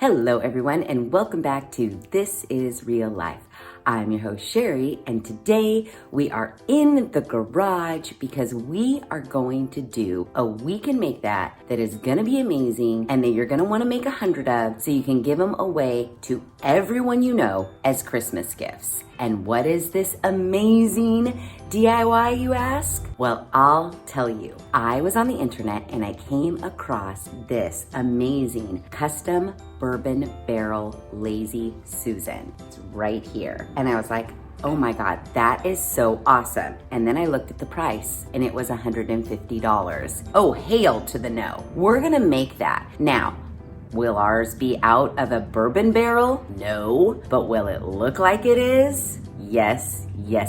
Hello everyone and welcome back to This Is Real Life. I'm your host Sherry and today we are in the garage because we are going to do a We Can Make that is going to be amazing and that you're going to want to make 100 of so you can give them away to everyone you know as Christmas gifts. And what is this amazing DIY, you ask? Well, I'll tell you. I was on the internet and I came across this amazing custom bourbon barrel Lazy Susan. It's right here. And I was like, oh my God, that is so awesome. And then I looked at the price and it was $150. Oh, hail to the no. We're gonna make that. Now, will ours be out of a bourbon barrel? No. But will it look like it is? Yes,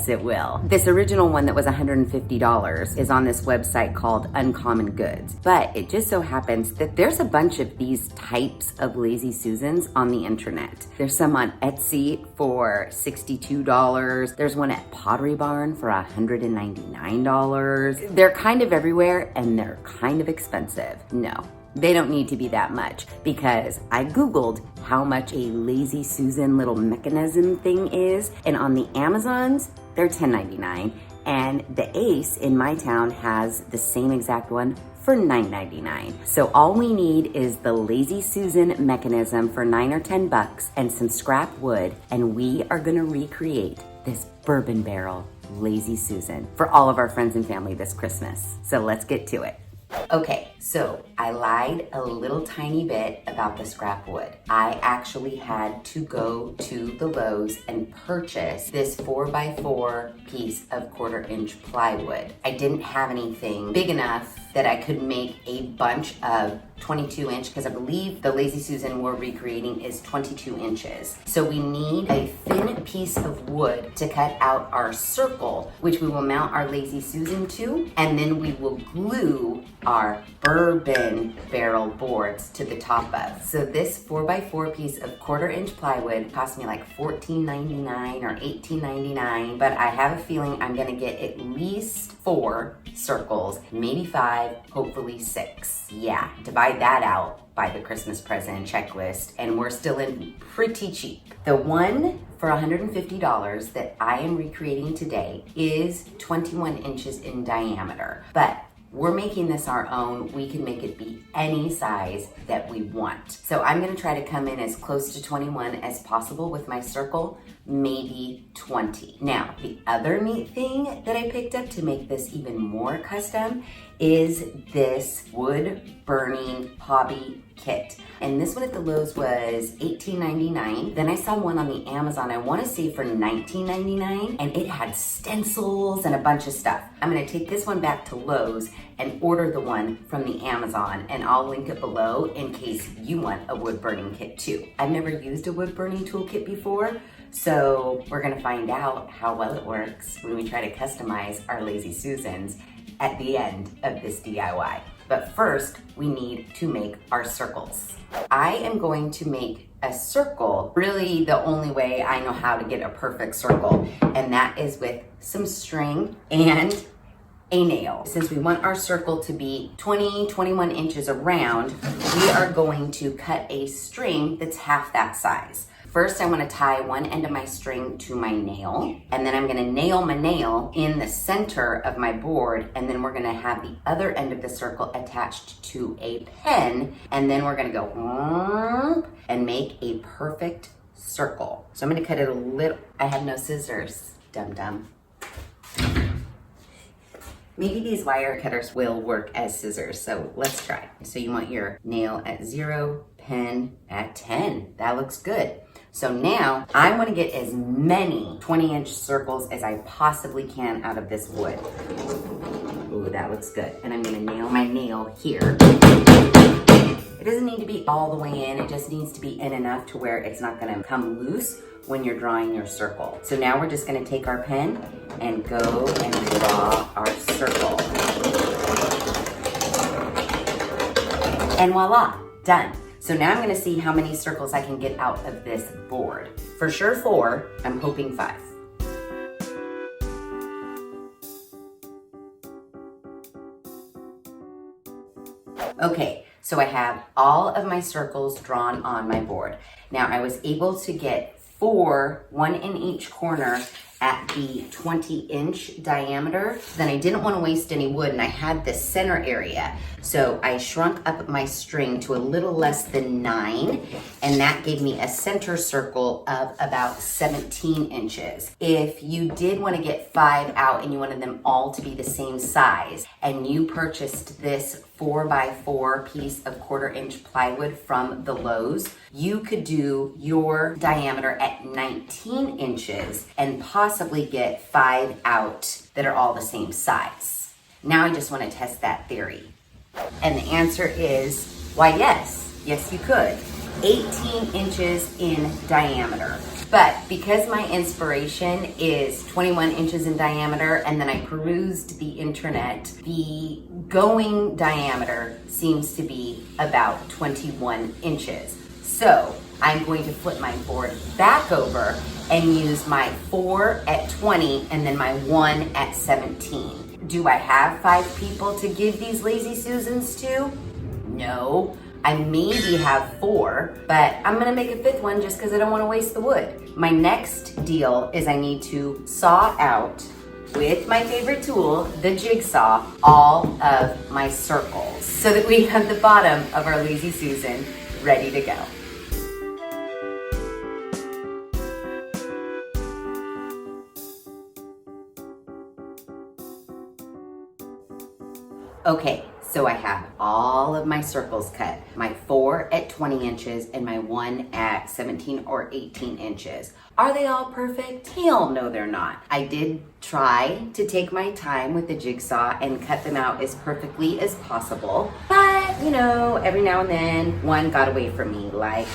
it will. This original one that was $150 is on this website called Uncommon Goods. But it just so happens that there's a bunch of these types of Lazy Susans on the internet. There's some on Etsy for $62. There's one at Pottery Barn for $199. They're kind of everywhere and they're kind of expensive. No. They don't need to be that much because I Googled how much a Lazy Susan little mechanism thing is, and on the Amazons, they're $10.99, and the Ace in my town has the same exact one for $9.99. So all we need is the Lazy Susan mechanism for $9 or $10 and some scrap wood, and we are gonna recreate this bourbon barrel Lazy Susan for all of our friends and family this Christmas. So let's get to it. Okay, so I lied a little tiny bit about the scrap wood. I actually had to go to the Lowe's and purchase this 4x4 piece of 1/4-inch plywood. I didn't have anything big enough that I could make a bunch of 22-inch, because I believe the Lazy Susan we're recreating is 22 inches. So we need a thin piece of wood to cut out our circle, which we will mount our Lazy Susan to, and then we will glue our bourbon barrel boards to the top of. So this 4x4 piece of 1/4-inch plywood cost me like $14.99 or $18.99, but I have a feeling I'm gonna get at least 4 circles, maybe 5, hopefully 6. Yeah, divide that out by the Christmas present checklist, and we're still in pretty cheap. The one for $150 that I am recreating today is 21 inches in diameter, but we're making this our own. We can make it be any size that we want. So I'm gonna try to come in as close to 21 as possible with my circle, maybe 20. Now, the other neat thing that I picked up to make this even more custom is this wood burning hobby kit. And this one at the Lowe's was $18.99. Then I saw one on the Amazon, I wanna say for $19.99, and it had stencils and a bunch of stuff. I'm gonna take this one back to Lowe's and order the one from the Amazon, and I'll link it below in case you want a wood burning kit too. I've never used a wood burning toolkit before, so we're gonna find out how well it works when we try to customize our Lazy Susans at the end of this DIY. But first, we need to make our circles. I am going to make a circle really the only way I know how to get a perfect circle, and that is with some string and a nail. Since we want our circle to be 21 inches around, we are going to cut a string that's half that size. First, I want to tie one end of my string to my nail, and then I'm going to nail my nail in the center of my board, and then we're going to have the other end of the circle attached to a pen, and then we're going to go and make a perfect circle. So I'm going to cut it a little. I have no scissors, dum-dum. Maybe these wire cutters will work as scissors, so let's try. So you want your nail at 0, pen at 10. That looks good. So now I want to get as many 20-inch circles as I possibly can out of this wood. Ooh, that looks good. And I'm going to nail my nail here. It doesn't need to be all the way in. It just needs to be in enough to where it's not going to come loose when you're drawing your circle. So now we're just going to take our pen and go and draw our circle. And voila, done. So now I'm gonna see how many circles I can get out of this board. For sure 4, I'm hoping 5. Okay, So I have all of my circles drawn on my board. Now I was able to get 4, 1 in each corner at the 20-inch diameter. Then I didn't want to waste any wood, and I had this center area. So I shrunk up my string to a little less than 9, and that gave me a center circle of about 17 inches. If you did want to get 5 out and you wanted them all to be the same size, and you purchased this 4x4 piece of 1/4-inch plywood from the Lowe's, you could do your diameter at 19 inches and possibly get 5 out that are all the same size. Now I just want to test that theory. And the answer is, why yes, you could. 18 inches in diameter. But because my inspiration is 21 inches in diameter, and then I perused the internet, the going diameter seems to be about 21 inches. So I'm going to flip my board back over and use my 4 at 20 and then my 1 at 17. Do I have 5 people to give these Lazy Susans to? No. I maybe have 4, but I'm gonna make a 5th one just because I don't want to waste the wood. My next deal is I need to saw out, with my favorite tool, the jigsaw, all of my circles so that we have the bottom of our Lazy Susan ready to go. Okay, so I have all of my circles cut, my 4 at 20 inches and my 1 at 17 or 18 inches. Are they all perfect? Hell no, they're not. I did try to take my time with the jigsaw and cut them out as perfectly as possible, but you know, every now and then one got away from me, like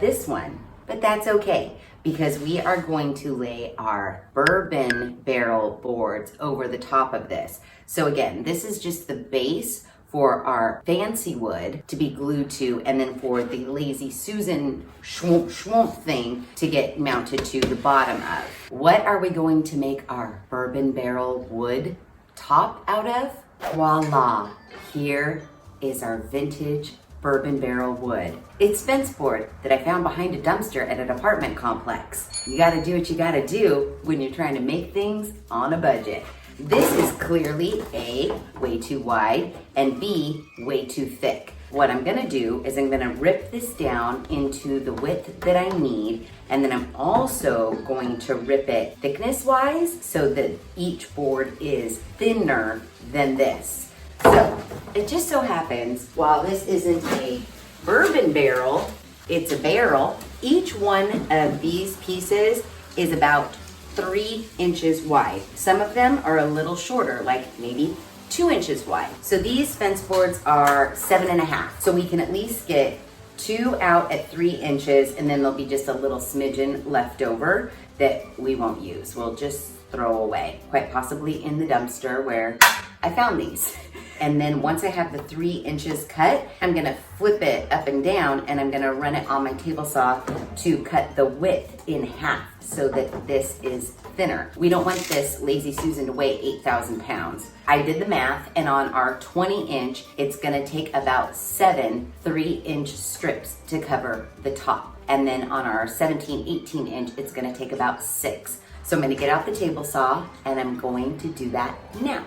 this one. But that's okay, because we are going to lay our bourbon barrel boards over the top of this. So again, this is just the base for our fancy wood to be glued to, and then for the Lazy Susan schwomp schwomp thing to get mounted to the bottom of. What are we going to make our bourbon barrel wood top out of? Voila, here is our vintage bourbon barrel wood. It's fence board that I found behind a dumpster at an apartment complex. You gotta do what you gotta do when you're trying to make things on a budget. This is clearly A, way too wide, and B, way too thick. What I'm gonna do is I'm gonna rip this down into the width that I need, and then I'm also going to rip it thickness-wise so that each board is thinner than this. So, it just so happens, while this isn't a bourbon barrel, it's a barrel. Each one of these pieces is about 3 inches wide. Some of them are a little shorter, like maybe 2 inches wide. So these fence boards are 7.5. So we can at least get 2 out at 3 inches, and then there'll be just a little smidgen left over that we won't use. We'll just throw away, quite possibly in the dumpster where I found these. And then once I have the 3 inches cut, I'm gonna flip it up and down, and I'm gonna run it on my table saw to cut the width in half so that this is thinner. We don't want this Lazy Susan to weigh 8,000 pounds. I did the math, and on our 20 inch, it's gonna take about 7 3-inch strips to cover the top. And then on our 17, 18 inch, it's gonna take about 6. So I'm gonna get out the table saw, and I'm going to do that now.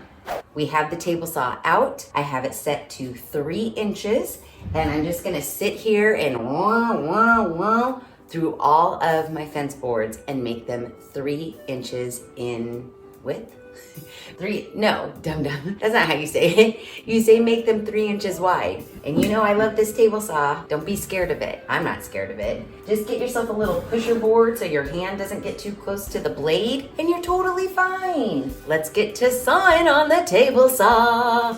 We have the table saw out. I have it set to 3 inches, and I'm just gonna sit here and through all of my fence boards and make them 3 inches in width. No, dum-dum, that's not how you say it. You say make them 3 inches wide. And you know I love this table saw. Don't be scared of it. I'm not scared of it. Just get yourself a little pusher board so your hand doesn't get too close to the blade, and you're totally fine. Let's get to sawing on the table saw.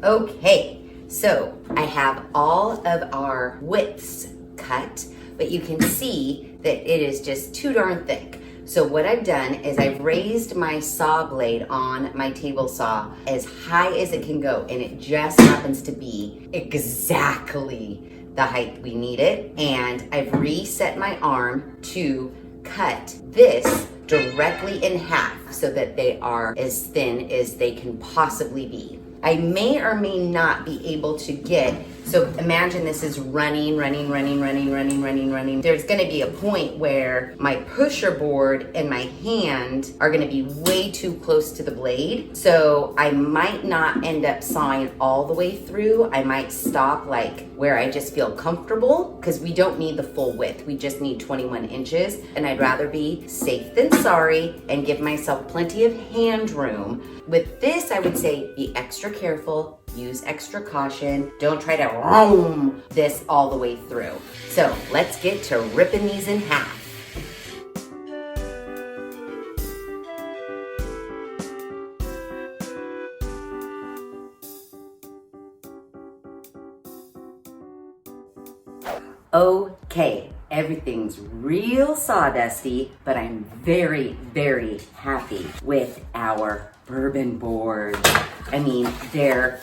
Okay, so I have all of our widths cut, but you can see that it is just too darn thick. So what I've done is I've raised my saw blade on my table saw as high as it can go, and it just happens to be exactly the height we need it. And I've reset my arm to cut this directly in half so that they are as thin as they can possibly be. I may or may not be able to get, so imagine this is running. There's gonna be a point where my pusher board and my hand are gonna be way too close to the blade. So I might not end up sawing all the way through. I might stop like where I just feel comfortable, because we don't need the full width. We just need 21 inches. And I'd rather be safe than sorry and give myself plenty of hand room. With this, I would say be extra careful, use extra caution. Don't try to roam this all the way through. So let's get to ripping these in half. Okay, everything's real sawdusty, but I'm very, very happy with our bourbon boards. I mean, they're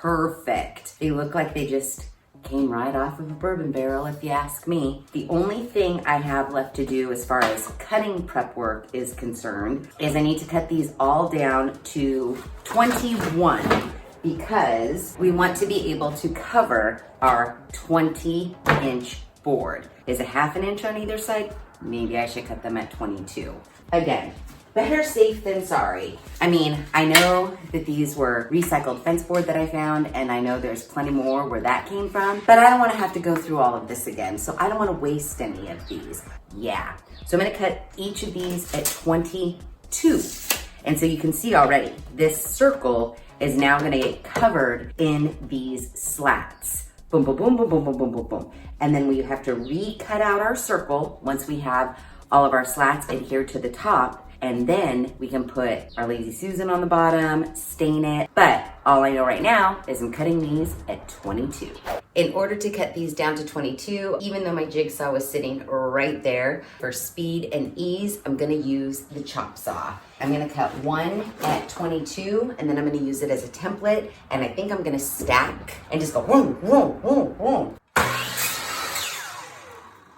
perfect. They look like they just came right off of a bourbon barrel, if you ask me. The only thing I have left to do as far as cutting prep work is concerned is I need to cut these all down to 21 because we want to be able to cover our 20-inch board. Is a half an inch on either side? Maybe I should cut them at 22. Again, better safe than sorry. I mean, I know that these were recycled fence board that I found, and I know there's plenty more where that came from, but I don't wanna have to go through all of this again, so I don't wanna waste any of these. Yeah, so I'm gonna cut each of these at 22. And so you can see already, this circle is now gonna get covered in these slats. Boom, boom, boom, boom, boom, boom, boom, boom, boom. And then we have to re-cut out our circle once we have all of our slats adhered to the top. And then we can put our Lazy Susan on the bottom, stain it. But all I know right now is I'm cutting these at 22. In order to cut these down to 22, even though my jigsaw was sitting right there, for speed and ease, I'm gonna use the chop saw. I'm gonna cut one at 22, and then I'm gonna use it as a template, and I think I'm gonna stack and just go vroom, vroom, vroom, vroom.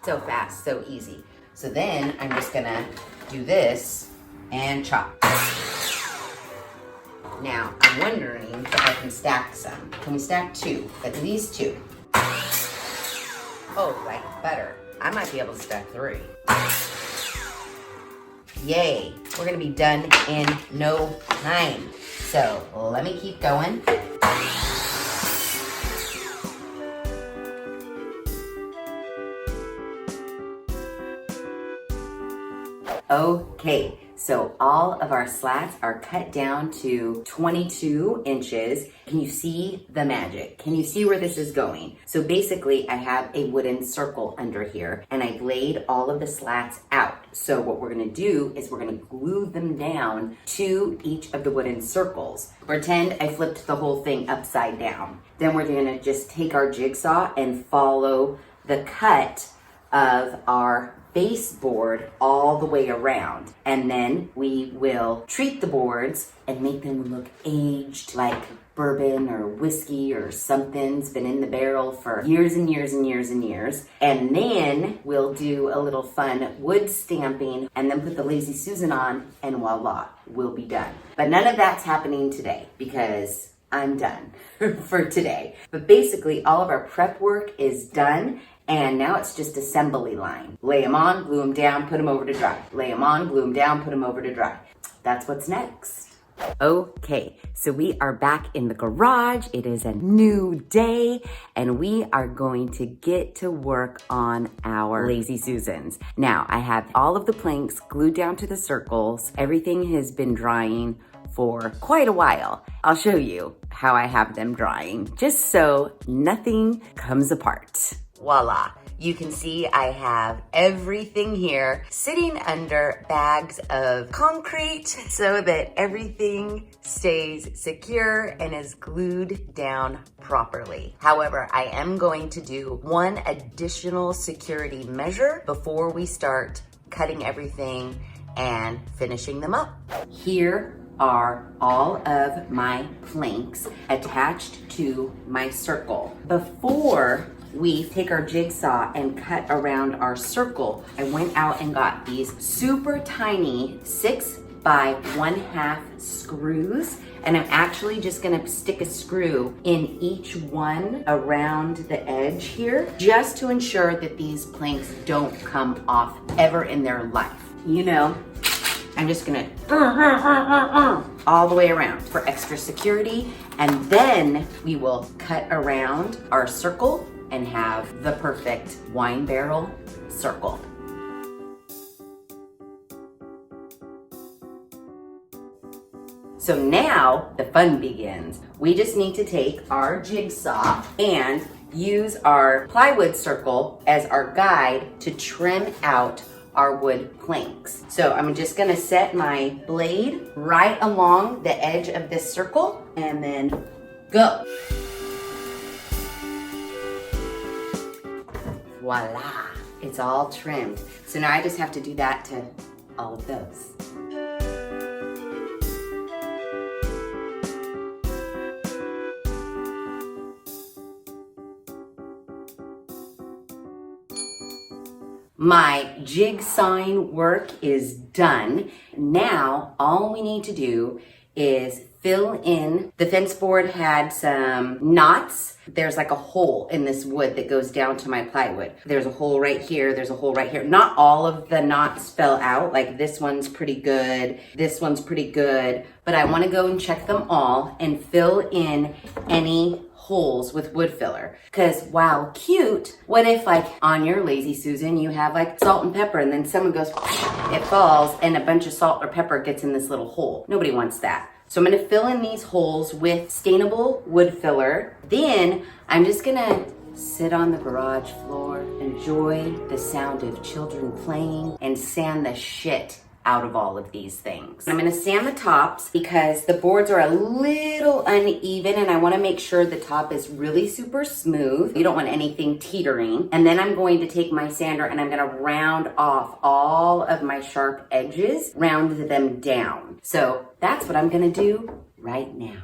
So fast, so easy. So then I'm just gonna do this and chop. Now, I'm wondering if I can stack some. Can we stack two? At least two. Oh, like butter. I might be able to stack 3. Yay, we're gonna be done in no time. So let me keep going. Okay, so all of our slats are cut down to 22 inches. Can you see the magic? Can you see where this is going? So basically I have a wooden circle under here and I've laid all of the slats out. So what we're gonna do is we're gonna glue them down to each of the wooden circles. Pretend I flipped the whole thing upside down. Then we're gonna just take our jigsaw and follow the cut of our baseboard all the way around, and then we will treat the boards and make them look aged, like bourbon or whiskey or something's been in the barrel for years and years and years and years. And then we'll do a little fun wood stamping and then put the Lazy Susan on, and voila, we'll be done. But none of that's happening today because I'm done for today. But basically all of our prep work is done. And now it's just assembly line. Lay them on, glue them down, put them over to dry. Lay them on, glue them down, put them over to dry. That's what's next. Okay, so we are back in the garage. It is a new day and we are going to get to work on our Lazy Susans. Now, I have all of the planks glued down to the circles. Everything has been drying for quite a while. I'll show you how I have them drying, just so nothing comes apart. Voila. You can see I have everything here sitting under bags of concrete so that everything stays secure and is glued down properly. However, I am going to do one additional security measure before we start cutting everything and finishing them up. Here are all of my planks attached to my circle. Before we take our jigsaw and cut around our circle. I went out and got these super tiny 6 by 1/2 screws, and I'm actually just gonna stick a screw in each one around the edge here, just to ensure that these planks don't come off ever in their life. You know, I'm just gonna all the way around for extra security, and then we will cut around our circle and have the perfect wine barrel circle. So now the fun begins. We just need to take our jigsaw and use our plywood circle as our guide to trim out our wood planks. So I'm just gonna set my blade right along the edge of this circle and then go. Voila, it's all trimmed. So now I just have to do that to all of those. My jigsawing work is done. Now, all we need to do is fill in. The fence board had some knots. There's like a hole in this wood that goes down to my plywood. There's a hole right here. There's a hole right here. Not all of the knots fell out. Like this one's pretty good. This one's pretty good. But I want to go and check them all and fill in any holes with wood filler. Because while cute, what if like on your Lazy Susan you have like salt and pepper and then someone goes, it falls and a bunch of salt or pepper gets in this little hole. Nobody wants that. So I'm gonna fill in these holes with stainable wood filler. Then I'm just gonna sit on the garage floor, enjoy the sound of children playing, and sand the shit out of all of these things. I'm gonna sand the tops because the boards are a little uneven and I wanna make sure the top is really super smooth. You don't want anything teetering. And then I'm going to take my sander and I'm gonna round off all of my sharp edges, round them down. So that's what I'm gonna do right now.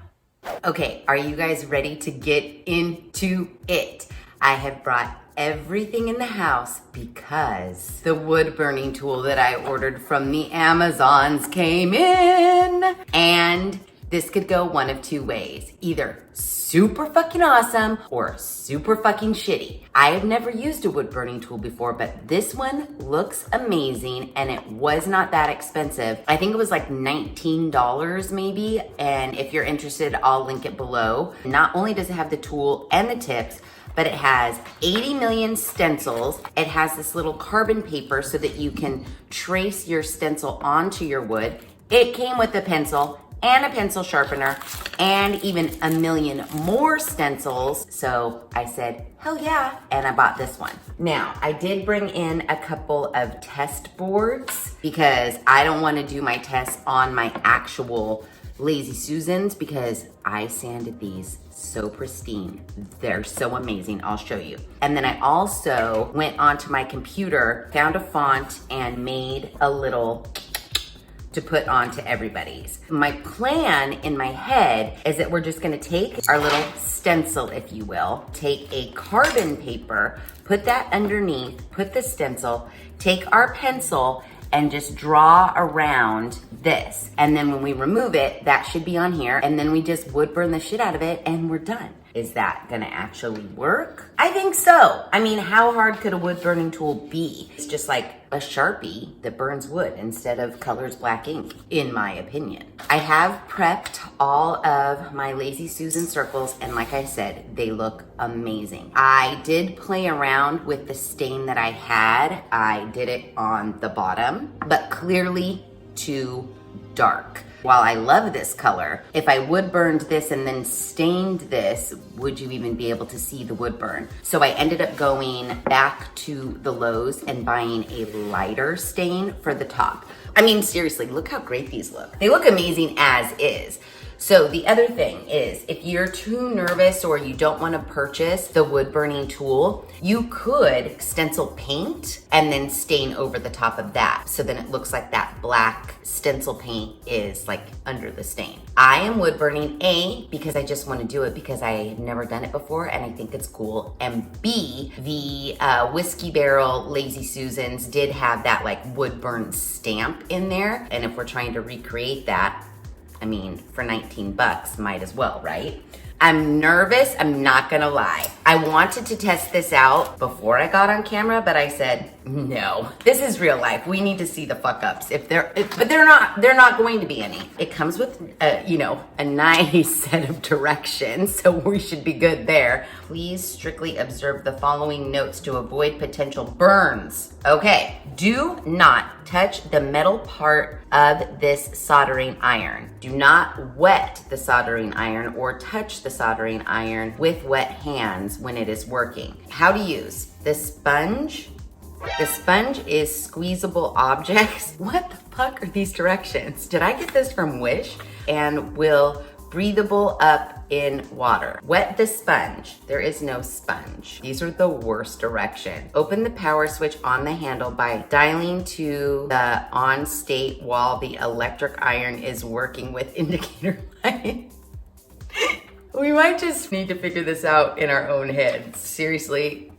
Okay, are you guys ready to get into it? I have brought everything in the house because the wood burning tool that I ordered from the Amazons came in. And this could go one of two ways. Either super fucking awesome or super fucking shitty. I have never used a wood burning tool before, but this one looks amazing and it was not that expensive. I think it was like $19 maybe. And if you're interested, I'll link it below. Not only does it have the tool and the tips, but it has 80 million stencils. It has this little carbon paper so that you can trace your stencil onto your wood. It came with a pencil and a pencil sharpener and even a million more stencils. So I said, hell yeah, and I bought this one. Now, I did bring in a couple of test boards because I don't wanna do my tests on my actual Lazy Susans because I sanded these so pristine. They're so amazing. I'll show you. And then I also went onto my computer, found a font, and made a little to put onto everybody's. My plan in my head is that we're just gonna take our little stencil, if you will, take a carbon paper, put that underneath, put the stencil, take our pencil, and just draw around this. And then when we remove it, that should be on here. And then we just wood burn the shit out of it and we're done. Is that gonna actually work? I think so. I mean, how hard could a wood burning tool be? It's just like a Sharpie that burns wood instead of colors black ink, in my opinion. I have prepped all of my Lazy Susan circles, and like I said, they look amazing. I did play around with the stain that I had. I did it on the bottom, but clearly too dark. While I love this color, if I wood burned this and then stained this, would you even be able to see the wood burn? So I ended up going back to the Lowe's and buying a lighter stain for the top. I mean, seriously, look how great these look. They look amazing as is. So the other thing is, if you're too nervous or you don't want to purchase the wood burning tool, you could stencil paint and then stain over the top of that. So then it looks like that black stencil paint is like under the stain. I am wood burning, A, because I just want to do it because I've never done it before and I think it's cool. And B, the Whiskey Barrel Lazy Susans did have that like wood burn stamp in there. And if we're trying to recreate that, I mean, for 19 bucks, might as well, right? I'm nervous, I'm not gonna lie. I wanted to test this out before I got on camera, but I said, no, this is real life. We need to see the fuck ups. But they're not going to be any. It comes with, a nice set of directions, so we should be good there. Please strictly observe the following notes to avoid potential burns. Okay, do not touch the metal part of this soldering iron. Do not wet the soldering iron or touch the soldering iron with wet hands when it is working. How to use the sponge. The sponge is squeezable objects. What the fuck are these directions? Did I get this from Wish? And will breathable up in water. Wet the sponge. There is no sponge. These are the worst direction. Open the power switch on the handle by dialing to the on state while the electric iron is working with indicator light. We might just need to figure this out in our own heads. Seriously,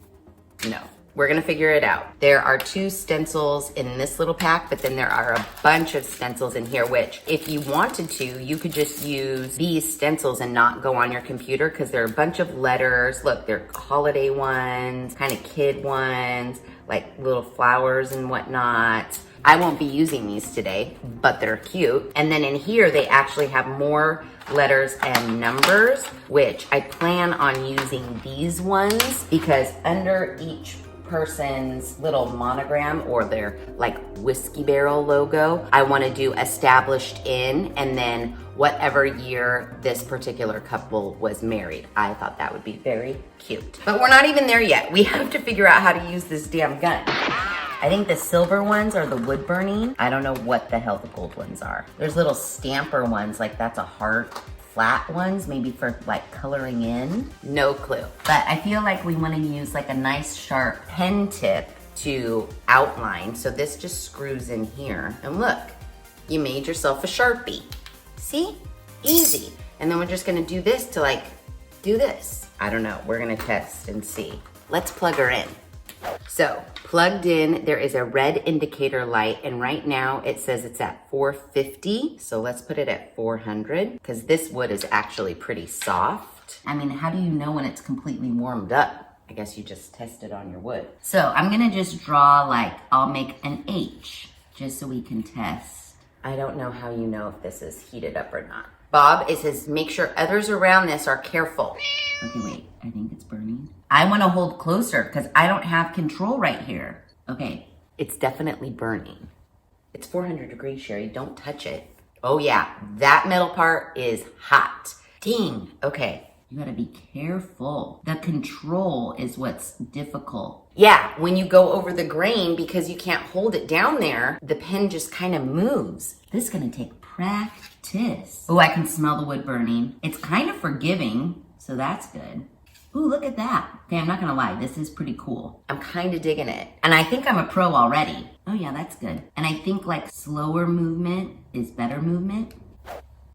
no. We're gonna figure it out. There are 2 stencils in this little pack, but then there are a bunch of stencils in here, which if you wanted to, you could just use these stencils and not go on your computer because they're a bunch of letters. Look, they're holiday ones, kind of kid ones, like little flowers and whatnot. I won't be using these today, but they're cute. And then in here, they actually have more letters and numbers, which I plan on using these ones because under each person's little monogram or their like Whiskey Barrel logo, I want to do established in and then whatever year this particular couple was married. I thought that would be very cute. But we're not even there yet. We have to figure out how to use this damn gun. I think the silver ones are the wood burning. I don't know what the hell the gold ones are. There's little stamper ones, like that's a heart. Flat ones, maybe for like coloring in. No clue. But I feel like we want to use like a nice sharp pen tip to outline. So this just screws in here. And look, you made yourself a Sharpie. See? Easy. And then we're just gonna do this to like, do this. I don't know, we're gonna test and see. Let's plug her in. So plugged in, there is a red indicator light, and right now it says it's at 450. So let's put it at 400 because this wood is actually pretty soft. I mean, how do you know when it's completely warmed up? I guess you just test it on your wood. So I'm gonna just draw like, I'll make an H just so we can test. I don't know how you know if this is heated up or not. Bob, it says, make sure others around this are careful. Okay, wait, I think it's burning. I wanna hold closer because I don't have control right here. Okay, it's definitely burning. It's 400 degrees, Sherry, don't touch it. Oh yeah, that metal part is hot. Dang, okay. You gotta be careful. The control is what's difficult. Yeah, when you go over the grain, because you can't hold it down there, the pen just kind of moves. This is gonna take practice. Oh, I can smell the wood burning. It's kind of forgiving, so that's good. Ooh, look at that. Okay, I'm not gonna lie, this is pretty cool. I'm kind of digging it. And I think I'm a pro already. Oh yeah, that's good. And I think like slower movement is better movement.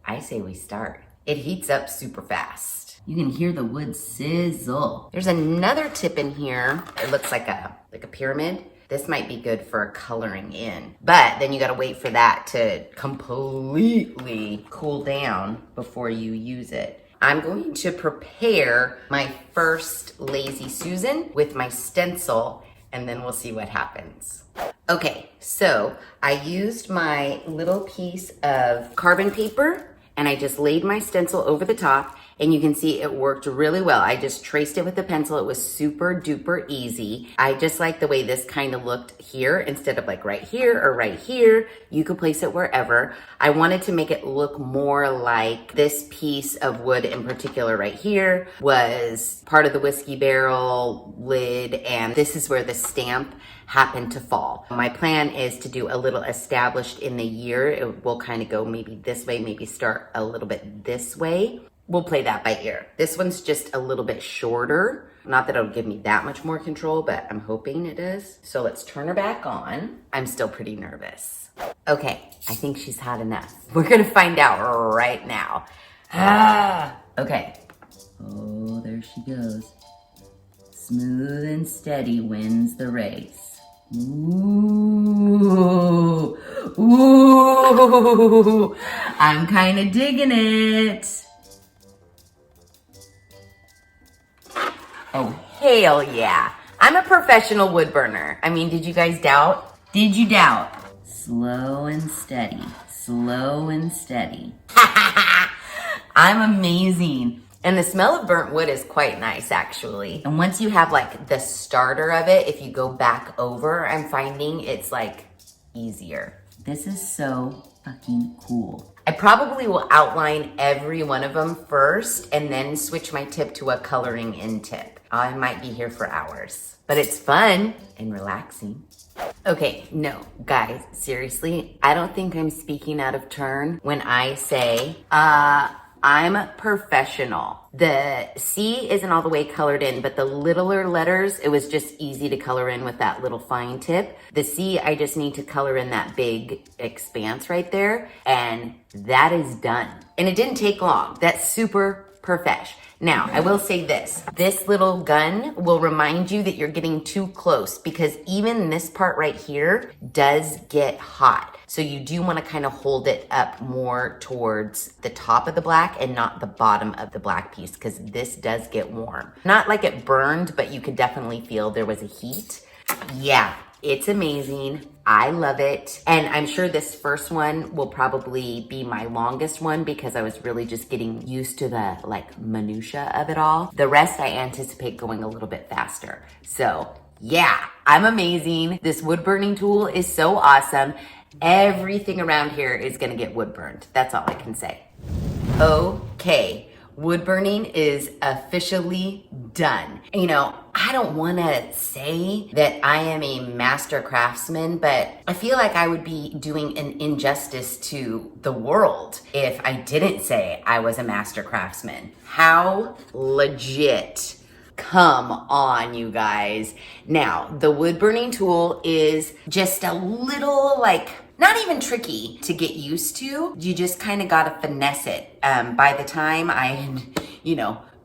I say we start. It heats up super fast. You can hear the wood sizzle. There's another tip in here. It looks like a pyramid. This might be good for coloring in, but then you gotta wait for that to completely cool down before you use it. I'm going to prepare my first Lazy Susan with my stencil, and then we'll see what happens. Okay, so I used my little piece of carbon paper and I just laid my stencil over the top, and you can see it worked really well. I just traced it with the pencil. It was super duper easy. I just like the way this kind of looked here instead of like right here or right here. You could place it wherever. I wanted to make it look more like this piece of wood in particular right here was part of the whiskey barrel lid, and this is where the stamp happened to fall. My plan is to do a little established in the year. It will kind of go maybe this way, maybe start a little bit this way. We'll play that by ear. This one's just a little bit shorter. Not that it'll give me that much more control, but I'm hoping it does. So let's turn her back on. I'm still pretty nervous. Okay, I think she's had enough. We're gonna find out right now. Okay. Oh, there she goes. Smooth and steady wins the race. Ooh, ooh, I'm kind of digging it. Oh, hell yeah. I'm a professional wood burner. I mean, did you guys doubt? Did you doubt? Slow and steady, slow and steady. I'm amazing. And the smell of burnt wood is quite nice, actually. And once you have like the starter of it, if you go back over, I'm finding it's like easier. This is so fucking cool. I probably will outline every one of them first and then switch my tip to a coloring in tip. I might be here for hours, but it's fun and relaxing. Okay, no, guys, seriously, I don't think I'm speaking out of turn when I say, I'm professional. The C isn't all the way colored in, but the littler letters, it was just easy to color in with that little fine tip. The C, I just need to color in that big expanse right there, and that is done. And it didn't take long. That's super profesh. Now, I will say this little gun will remind you that you're getting too close, because even this part right here does get hot. So you do want to kind of hold it up more towards the top of the black and not the bottom of the black piece, because this does get warm. Not like it burned, but you could definitely feel there was a heat. Yeah, it's amazing. I love it. And I'm sure this first one will probably be my longest one, because I was really just getting used to the like minutia of it all. The rest I anticipate going a little bit faster. So yeah, I'm amazing. This wood burning tool is so awesome. Everything around here is gonna get wood burned. That's all I can say. Okay, wood burning is officially done. You know, I don't wanna say that I am a master craftsman, but I feel like I would be doing an injustice to the world if I didn't say I was a master craftsman. How legit. Come on, you guys. Now, the wood burning tool is just a little like, not even tricky to get used to. You just kind of gotta finesse it. By the time I had,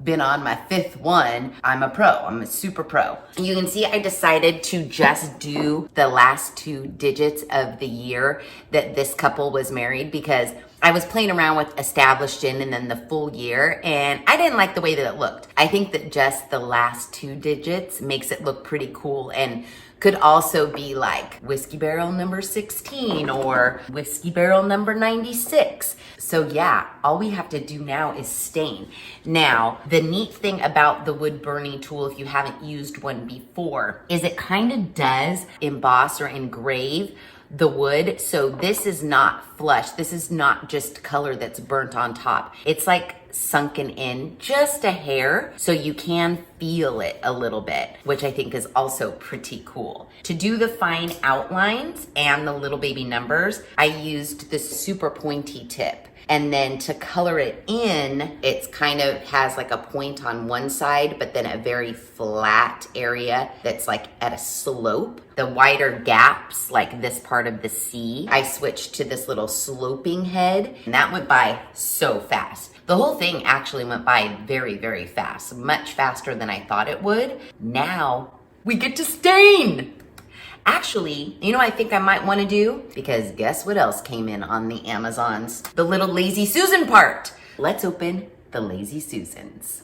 been on my 5th one, I'm a pro. I'm a super pro. You can see I decided to just do the last 2 digits of the year that this couple was married, because I was playing around with established in and then the full year, and I didn't like the way that it looked. I think that just the last 2 digits makes it look pretty cool, and could also be like whiskey barrel number 16 or whiskey barrel number 96. So yeah, all we have to do now is stain. Now, the neat thing about the wood burning tool, if you haven't used one before, is it kind of does emboss or engrave the wood. So this is not flush. This is not just color that's burnt on top. It's like sunken in just a hair, so you can feel it a little bit, which I think is also pretty cool. To do the fine outlines and the little baby numbers, I used the super pointy tip. And then to color it in, it's kind of has like a point on one side, but then a very flat area that's like at a slope. The wider gaps, like this part of the C, I switched to this little sloping head, and that went by so fast. The whole thing actually went by very, very fast, much faster than I thought it would. Now we get to stain. Actually, I think I might want to do, because guess what else came in on the Amazons? The little Lazy Susan part. Let's open the Lazy Susans.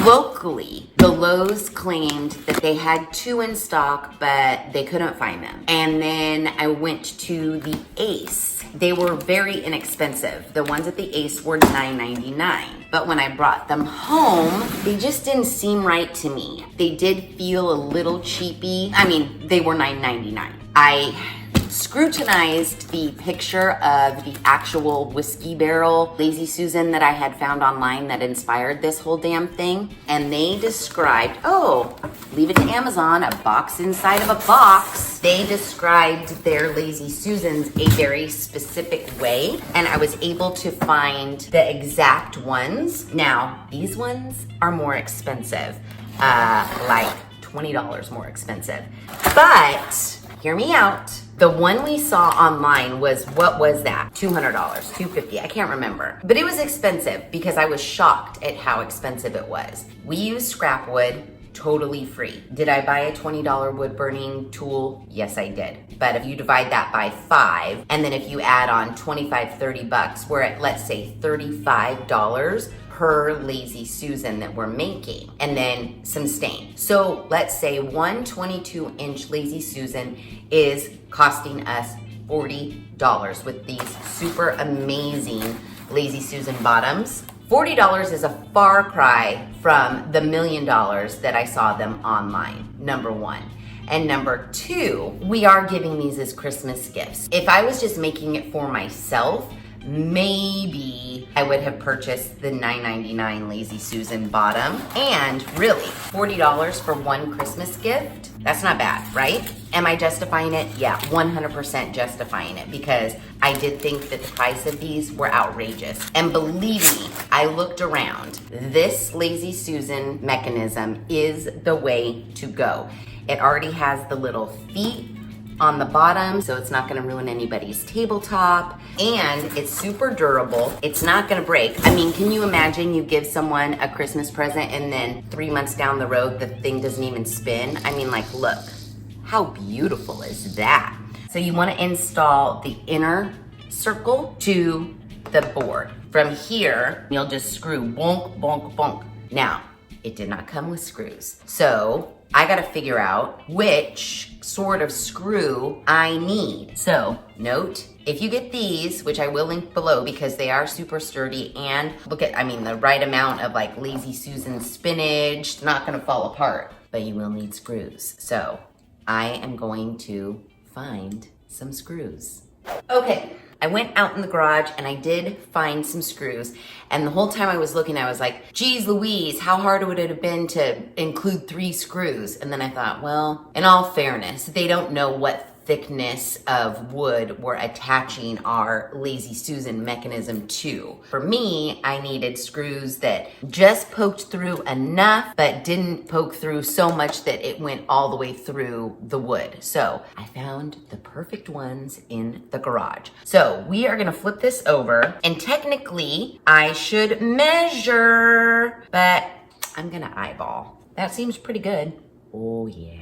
Locally, the Lowe's claimed that they had 2 in stock, but they couldn't find them. And then I went to the Ace. They were very inexpensive. The ones at the Ace were $9.99. But when I brought them home, they just didn't seem right to me. They did feel a little cheapy. I mean, they were $9.99. I scrutinized the picture of the actual whiskey barrel Lazy Susan that I had found online that inspired this whole damn thing. And they described, oh, leave it to Amazon, a box inside of a box. They described their Lazy Susans a very specific way. And I was able to find the exact ones. Now, these ones are more expensive, like $20 more expensive. But hear me out. The one we saw online was, what was that? $200, $250, I can't remember. But it was expensive because I was shocked at how expensive it was. We used scrap wood, totally free. Did I buy a $20 wood burning tool? Yes, I did. But if you divide that by 5, and then if you add on 25, 30 bucks, we're at, let's say, $35 per Lazy Susan that we're making, and then some stain. So let's say one 22-inch Lazy Susan is costing us $40 with these super amazing Lazy Susan bottoms. $40 is a far cry from the $1 million that I saw them online, number one. And number two, we are giving these as Christmas gifts. If I was just making it for myself, maybe I would have purchased the $9.99 Lazy Susan bottom. And really, $40 for one Christmas gift? That's not bad, right? Am I justifying it? Yeah, 100% justifying it, because I did think that the price of these were outrageous. And believe me, I looked around. This Lazy Susan mechanism is the way to go. It already has the little feet on the bottom, so it's not gonna ruin anybody's tabletop, and it's super durable. It's not gonna break. I mean, can you imagine you give someone a Christmas present and then 3 months down the road, the thing doesn't even spin? I mean, like, look, how beautiful is that? So you wanna install the inner circle to the board. From here, you'll just screw bonk, bonk, bonk. Now, it did not come with screws. So I gotta figure out which sort of screw I need. So note, if you get these, which I will link below because they are super sturdy, and look at, I mean, the right amount of like Lazy Susan spinach, not gonna fall apart, but you will need screws. So I am going to find some screws. Okay. I went out in the garage and I did find some screws, and the whole time I was looking, I was like, geez Louise, how hard would it have been to include 3 screws? And then I thought, well, in all fairness, they don't know what thickness of wood we're attaching our Lazy Susan mechanism to. For me, I needed screws that just poked through enough, but didn't poke through so much that it went all the way through the wood. So I found the perfect ones in the garage. So we are gonna flip this over, and technically I should measure, but I'm gonna eyeball. That seems pretty good. Oh yeah.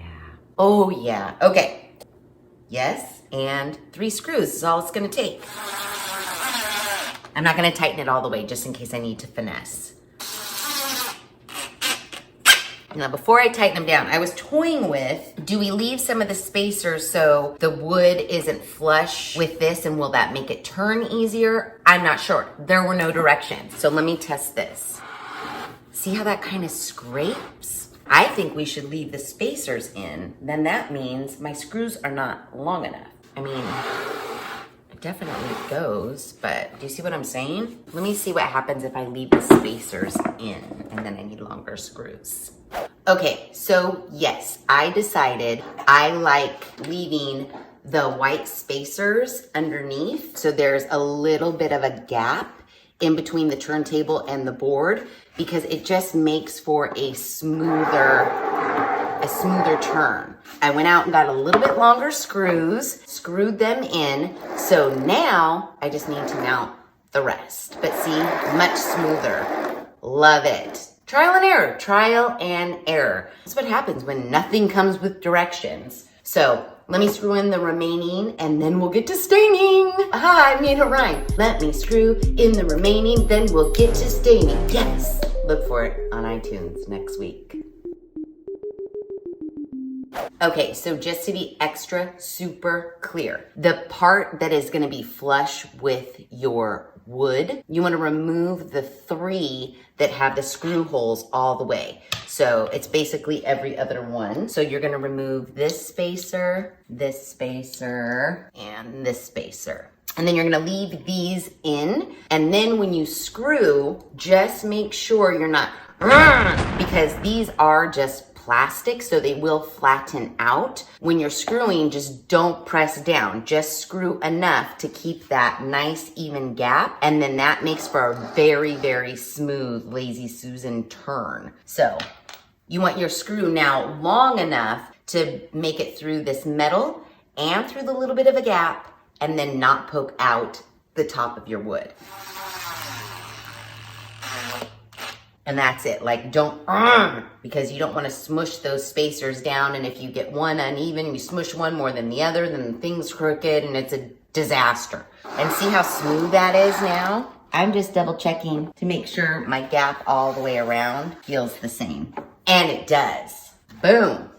Oh yeah. Okay. Yes, and 3 screws is all it's gonna take. I'm not gonna tighten it all the way just in case I need to finesse. Now, before I tighten them down, I was toying with, do we leave some of the spacers so the wood isn't flush with this, and will that make it turn easier? I'm not sure. There were no directions. So let me test this. See how that kind of scrapes? I think we should leave the spacers in. Then that means my screws are not long enough. I mean, it definitely goes, but do you see what I'm saying? Let me see what happens if I leave the spacers in, and then I need longer screws. Okay, so yes, I decided I like leaving the white spacers underneath, so there's a little bit of a gap in between the turntable and the board, because it just makes for a smoother turn. I went out and got a little bit longer screws, screwed them in, so now I just need to mount the rest. But see, much smoother. Love it. Trial and error, trial and error. That's what happens when nothing comes with directions. So let me screw in the remaining, and then we'll get to staining. Aha, I made a rhyme. Let me screw in the remaining, then we'll get to staining. Yes. Look for it on iTunes next week. Okay, so just to be extra super clear, the part that is gonna be flush with your wood, you wanna remove the 3 that have the screw holes all the way. So it's basically every other one. So you're gonna remove this spacer, and this spacer. And then you're gonna leave these in. And then when you screw, just make sure you're not, because these are just plastic, so they will flatten out. When you're screwing, just don't press down. Just screw enough to keep that nice even gap. And then that makes for a very, very smooth Lazy Susan turn. So you want your screw now long enough to make it through this metal and through the little bit of a gap, and then not poke out the top of your wood. And that's it. Like, don't, because you don't want to smush those spacers down. And if you get one uneven, you smush one more than the other, then the thing's crooked and it's a disaster. And see how smooth that is now? I'm just double checking to make sure my gap all the way around feels the same. And it does. Boom.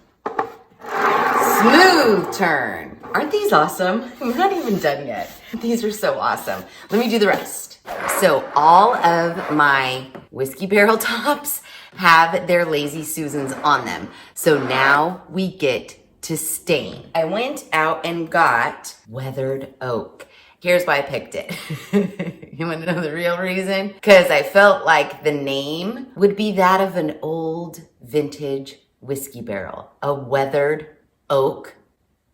Smooth turn. Aren't these awesome? I'm not even done yet. These are so awesome. Let me do the rest. So all of my whiskey barrel tops have their Lazy Susans on them. So now we get to stain. I went out and got weathered oak. Here's why I picked it. You want to know the real reason? Because I felt like the name would be that of an old vintage whiskey barrel, a weathered oak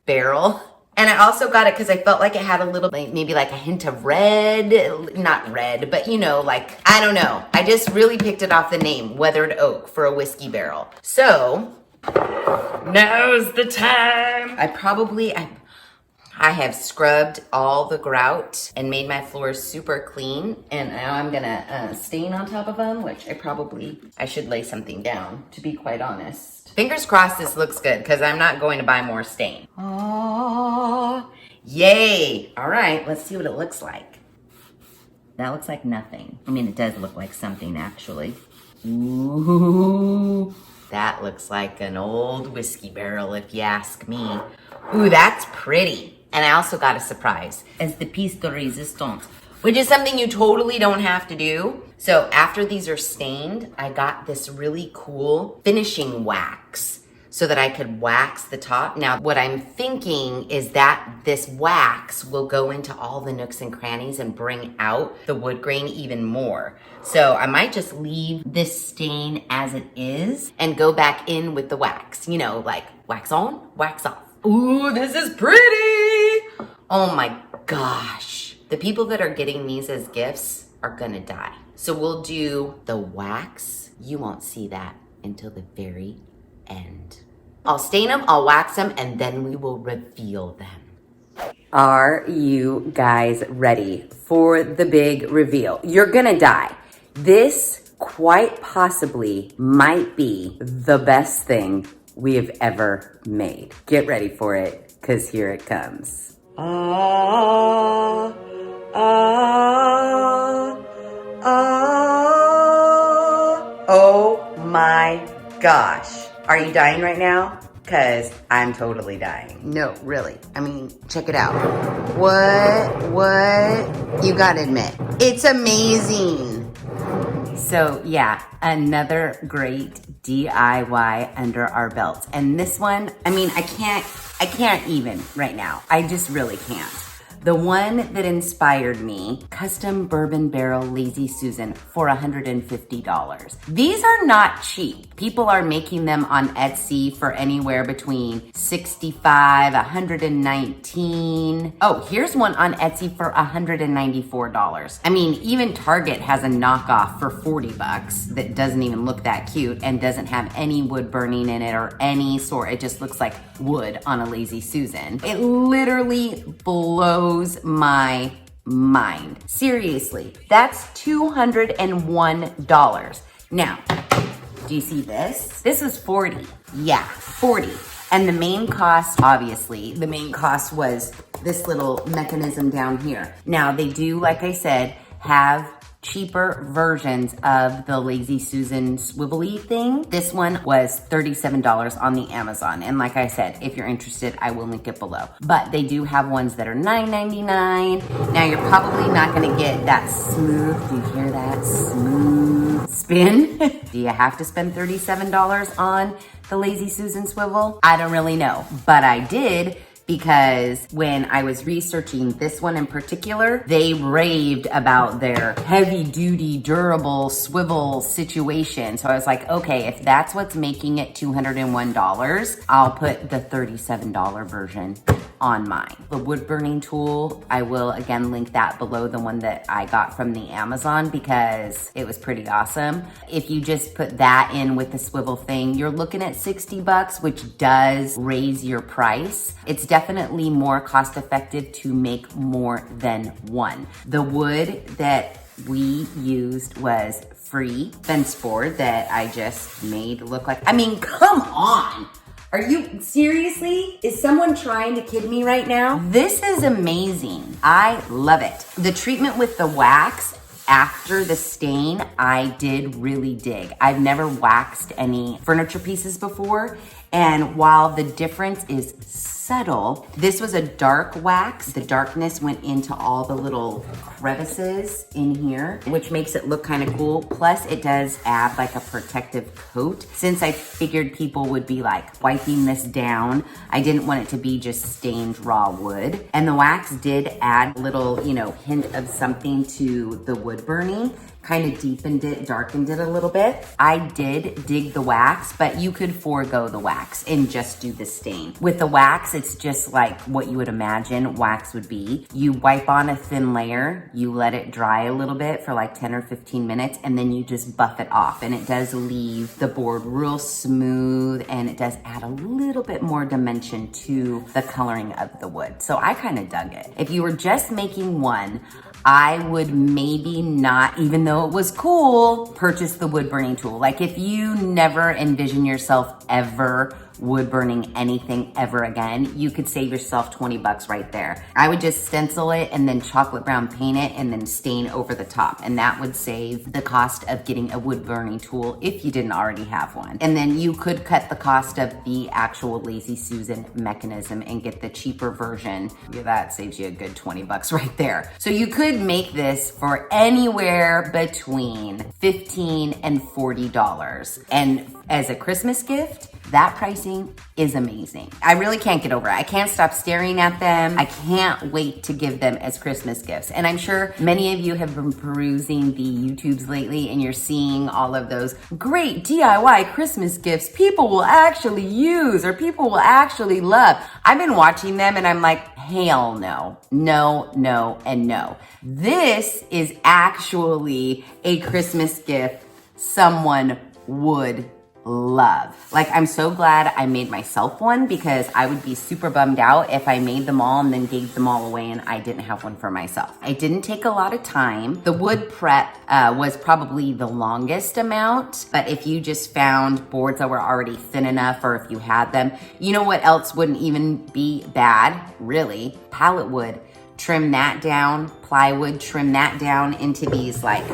barrel. And I also got it because I felt like it had a little, maybe like a hint of red, not red, but you know, like, I don't know. I just really picked it off the name, weathered oak, for a whiskey barrel. So, now's the time. I have scrubbed all the grout and made my floors super clean. And now I'm gonna stain on top of them, which I should lay something down, to be quite honest. Fingers crossed this looks good, because I'm not going to buy more stain. Oh, yay. All right, let's see what it looks like. That looks like nothing. I mean, it does look like something, actually. Ooh, that looks like an old whiskey barrel, if you ask me. Ooh, that's pretty. And I also got a surprise as the piece de resistance, which is something you totally don't have to do. So after these are stained, I got this really cool finishing wax so that I could wax the top. Now, what I'm thinking is that this wax will go into all the nooks and crannies and bring out the wood grain even more. So I might just leave this stain as it is and go back in with the wax. You know, like wax on, wax off. Ooh, this is pretty. Oh my gosh. The people that are getting these as gifts are gonna die. So we'll do the wax. You won't see that until the very end. I'll stain them, I'll wax them, and then we will reveal them. Are you guys ready for the big reveal? You're gonna die. This quite possibly might be the best thing we have ever made. Get ready for it, because here it comes. Oh my gosh. Are you dying right now? Because I'm totally dying. No, really. I mean, check it out. What? You gotta admit, it's amazing. So yeah, another great DIY under our belts. And this one, I mean, I can't even right now. I just really can't. The one that inspired me, custom bourbon barrel Lazy Susan for $150. These are not cheap. People are making them on Etsy for anywhere between $65, $119. Oh, here's one on Etsy for $194. I mean, even Target has a knockoff for $40 that doesn't even look that cute and doesn't have any wood burning in it or any sort. It just looks like wood on a Lazy Susan. It literally blows my mind. Seriously, that's $201. Now, do you see this? This is $40. Yeah, $40. And the main cost, obviously, the main cost was this little mechanism down here. Now, they do, like I said, have cheaper versions of the Lazy Susan swivelly thing. This one was $37 on the Amazon. And like I said, if you're interested, I will link it below. But they do have ones that are $9.99. Now you're probably not gonna get that smooth, do you hear that? Smooth spin. Do you have to spend $37 on the Lazy Susan swivel? I don't really know, but I did, because when I was researching this one in particular, they raved about their heavy duty, durable swivel situation. So I was like, okay, if that's what's making it $201, I'll put the $37 version on mine. The wood burning tool, I will again link that below, the one that I got from the Amazon, because it was pretty awesome. If you just put that in with the swivel thing, you're looking at 60 bucks, which does raise your price. It's definitely more cost effective to make more than one. The wood that we used was free fence board that I just made look like, I mean, come on. Are you, seriously? Is someone trying to kid me right now? This is amazing. I love it. The treatment with the wax after the stain, I did really dig. I've never waxed any furniture pieces before. And while the difference is subtle, this was a dark wax. The darkness went into all the little crevices in here, which makes it look kind of cool. Plus it does add like a protective coat. Since I figured people would be like wiping this down, I didn't want it to be just stained raw wood. And the wax did add a little, you know, hint of something to the wood burning. Kind of deepened it, darkened it a little bit. I did dig the wax, but you could forego the wax and just do the stain. With the wax, it's just like what you would imagine wax would be. You wipe on a thin layer, you let it dry a little bit for like 10 or 15 minutes, and then you just buff it off. And it does leave the board real smooth, and it does add a little bit more dimension to the coloring of the wood. So I kind of dug it. If you were just making one, I would maybe not, even though it was cool, purchase the wood burning tool. Like if you never envision yourself ever wood burning anything ever again, you could save yourself 20 bucks right there. I would just stencil it and then chocolate brown paint it and then stain over the top. And that would save the cost of getting a wood burning tool if you didn't already have one. And then you could cut the cost of the actual Lazy Susan mechanism and get the cheaper version. Yeah, that saves you a good 20 bucks right there. So you could make this for anywhere between $15 and $40. And as a Christmas gift, that pricing is amazing. I really can't get over it. I can't stop staring at them. I can't wait to give them as Christmas gifts. And I'm sure many of you have been perusing the YouTubes lately and you're seeing all of those great DIY Christmas gifts people will actually use or people will actually love. I've been watching them and I'm like, hell no, no, no, and no. This is actually a Christmas gift someone would love. Like, I'm so glad I made myself one, because I would be super bummed out if I made them all and then gave them all away and I didn't have one for myself. It didn't take a lot of time. The wood prep was probably the longest amount, but if you just found boards that were already thin enough, or if you had them, you know what else wouldn't even be bad, really? Pallet wood. Trim that down, plywood, trim that down into these like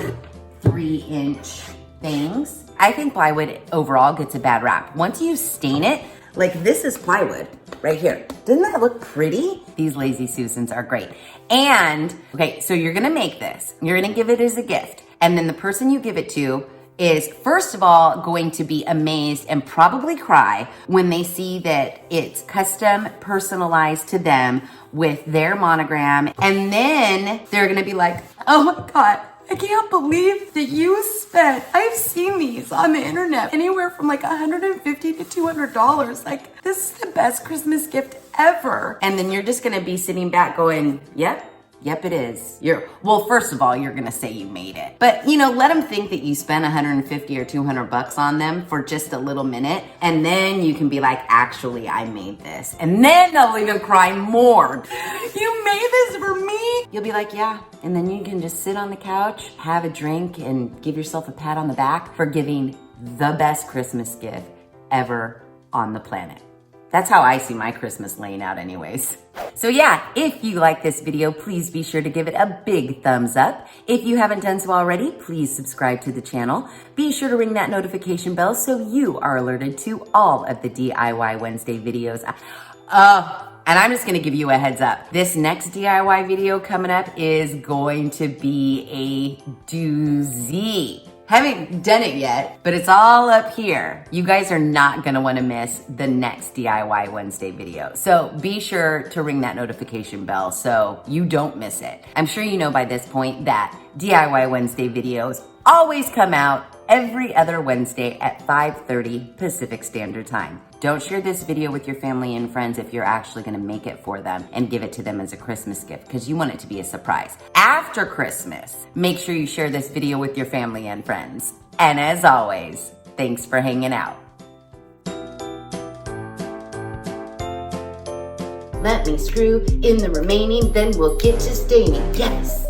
3-inch things. I think plywood overall gets a bad rap. Once you stain it, like this is plywood right here. Doesn't that look pretty? These Lazy Susans are great. And, okay, so you're gonna make this. You're gonna give it as a gift. And then the person you give it to is, first of all, going to be amazed and probably cry when they see that it's custom personalized to them with their monogram. And then they're gonna be like, oh my God, I can't believe that you spent, I've seen these on the internet, anywhere from like $150 to $200. Like, this is the best Christmas gift ever. And then you're just gonna be sitting back going, yep, it is. Well, first of all, you're gonna say you made it. But, you know, let them think that you spent 150 or 200 bucks on them for just a little minute. And then you can be like, actually, I made this. And then they'll even cry more. You made this for me? You'll be like, yeah. And then you can just sit on the couch, have a drink, and give yourself a pat on the back for giving the best Christmas gift ever on the planet. That's how I see my Christmas laying out anyways. So yeah, if you like this video, please be sure to give it a big thumbs up. If you haven't done so already, please subscribe to the channel. Be sure to ring that notification bell so you are alerted to all of the DIY Wednesday videos. And I'm just gonna give you a heads up. This next DIY video coming up is going to be a doozy. Haven't done it yet, but it's all up here. You guys are not gonna wanna miss the next DIY Wednesday video. So be sure to ring that notification bell so you don't miss it. I'm sure you know by this point that DIY Wednesday videos always come out every other Wednesday at 5:30 Pacific Standard Time. Don't share this video with your family and friends if you're actually gonna make it for them and give it to them as a Christmas gift because you want it to be a surprise. After Christmas, make sure you share this video with your family and friends. And as always, thanks for hanging out. Let me screw in the remaining, then we'll get to staining. Yes!